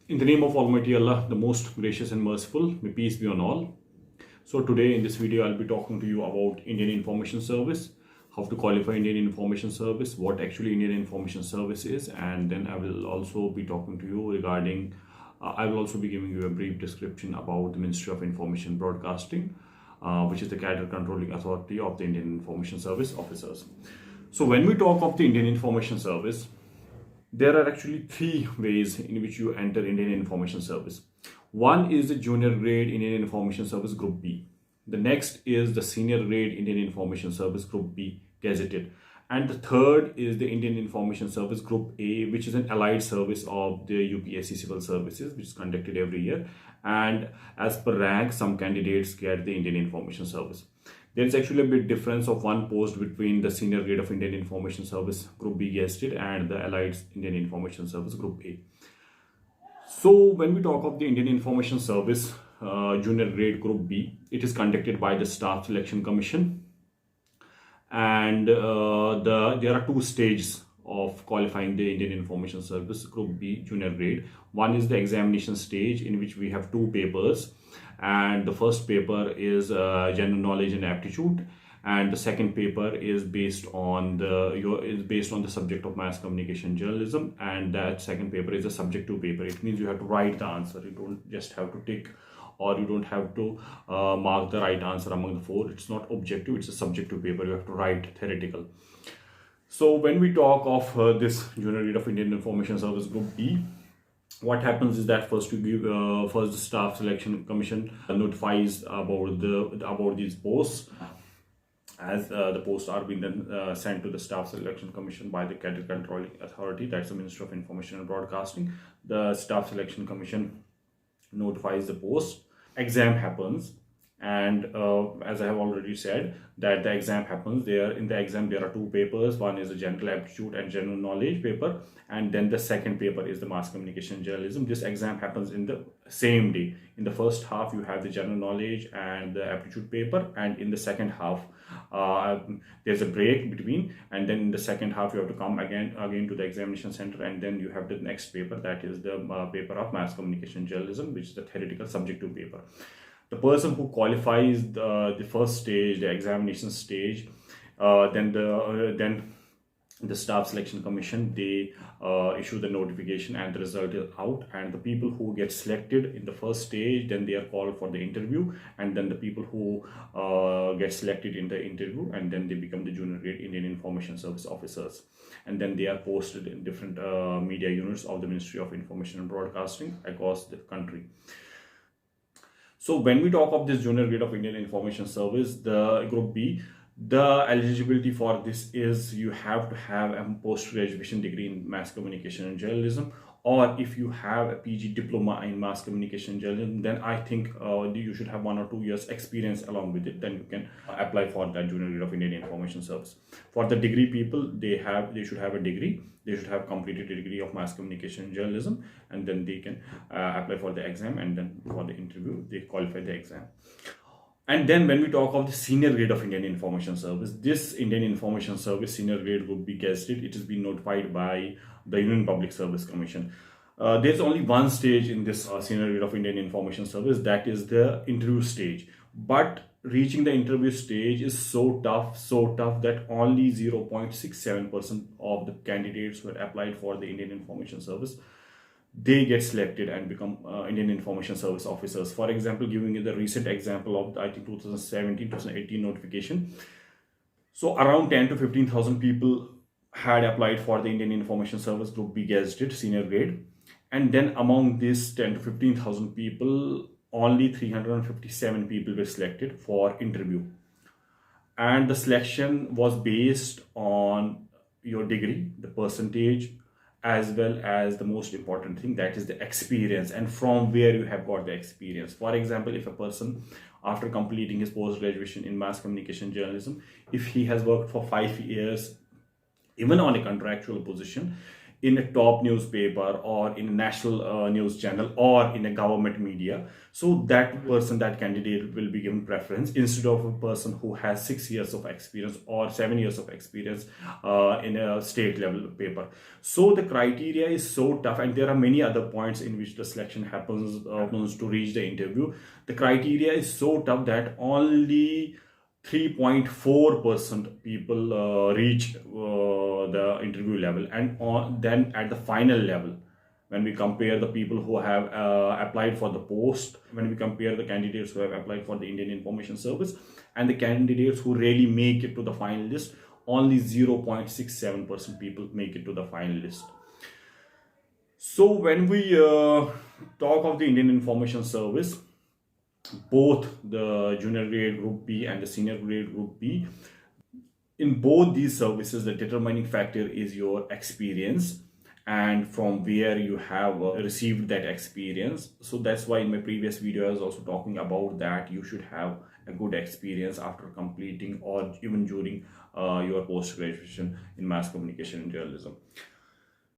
In the name of Almighty Allah, the most gracious and merciful, may peace be on all. So today in this video, I'll be talking to you about Indian Information Service, how to qualify Indian Information Service, what actually Indian Information Service is, and then I will also be talking to you regarding, I will also be giving you a brief description about the Ministry of Information Broadcasting, which is the Cadre controlling authority of the Indian Information Service officers. So when we talk of the Indian Information Service, there are actually three ways in which you enter Indian Information Service. One is the junior grade Indian Information Service Group B. The next is the senior grade Indian Information Service Group B gazetted. And the third is the Indian Information Service Group A, which is an allied service of the UPSC civil services, which is conducted every year. And as per rank, some candidates get the Indian Information Service. There is actually a bit difference of one post between the senior grade of Indian Information Service Group B gazetted and the allied Indian Information Service Group A. So when we talk of the Indian Information Service junior grade Group B, it is conducted by the Staff Selection Commission, and there are two stages of qualifying the Indian Information Service Group B junior grade. One is the examination stage, in which we have two papers, and the first paper is general knowledge and aptitude, and the second paper is based on the subject of mass communication journalism, and that second paper is a subjective paper. It means you have to write the answer. You don't just have to tick, or you don't have to mark the right answer among the four. It's not objective, it's a subjective paper. You have to write theoretical. So when we talk of this junior grade of Indian Information Service Group B, what happens is that first the Staff Selection Commission notifies about these posts, as the posts are being then sent to the Staff Selection Commission by the Cadre controlling authority, that's the Ministry of Information and Broadcasting. The Staff Selection Commission notifies the post. Exam happens, and as I have already said, that the exam happens. In the exam there are two papers. One is the general aptitude and general knowledge paper, and then the second paper is the mass communication journalism. This exam happens in the same day. In the first half you have the general knowledge and the aptitude paper, and in the second half there's a break between, and then in the second half you have to come again to the examination center, and then you have the next paper, that is the paper of mass communication journalism, which is the theoretical subjective paper. The person who qualifies the first stage, the examination stage, then the Staff Selection Commission, they issue the notification and the result is out, and the people who get selected in the first stage, then they are called for the interview, and then the people who get selected in the interview, and then they become the junior grade Indian Information Service officers, and then they are posted in different media units of the Ministry of Information and Broadcasting across the country. So when we talk of this junior grade of Indian Information Service, the Group B, the eligibility for this is you have to have a post-graduation degree in mass communication and journalism, or if you have a PG diploma in mass communication journalism, then I think you should have 1 or 2 years experience along with it. Then you can apply for that junior grade of Indian Information Service. For the degree people, they should have a degree. They should have completed a degree of mass communication and journalism, and then they can apply for the exam, and then for the interview they qualify the exam. And then when we talk of the senior grade of Indian Information Service, this Indian Information Service senior grade would be gazetted. It has been notified by the Union Public Service Commission. There's only one stage in this senior grade of Indian Information Service, that is the interview stage. But reaching the interview stage is so tough that only 0.67% of the candidates who had applied for the Indian Information Service, they get selected and become Indian Information Service officers. For example, giving you the recent example of the, I think, 2017-2018 notification. So around 10 to 15,000 people had applied for the Indian Information Service Group B gazetted senior grade, and then among these 10 to 15,000 people, only 357 people were selected for interview, and the selection was based on your degree, the percentage, as well as the most important thing, that is the experience, and from where you have got the experience. For example, if a person, after completing his post-graduation in mass communication journalism, if he has worked for 5 years, even on a contractual position, in a top newspaper or in a national news channel or in a government media. So that person, that candidate will be given preference instead of a person who has 6 years of experience or 7 years of experience in a state level paper. So the criteria is so tough, and there are many other points in which the selection happens to reach the interview. The criteria is so tough that only 3.4% people reach the interview level, and then at the final level, when we compare the people who have applied for the post, when we compare the candidates who have applied for the Indian Information Service and the candidates who really make it to the final list, only 0.67% people make it to the final list. So when we talk of the Indian Information Service, both the junior grade group B and the senior grade group B, in both these services, the determining factor is your experience and from where you have received that experience. So that's why in my previous video I was also talking about that you should have a good experience after completing or even during your post-graduation in mass communication and journalism.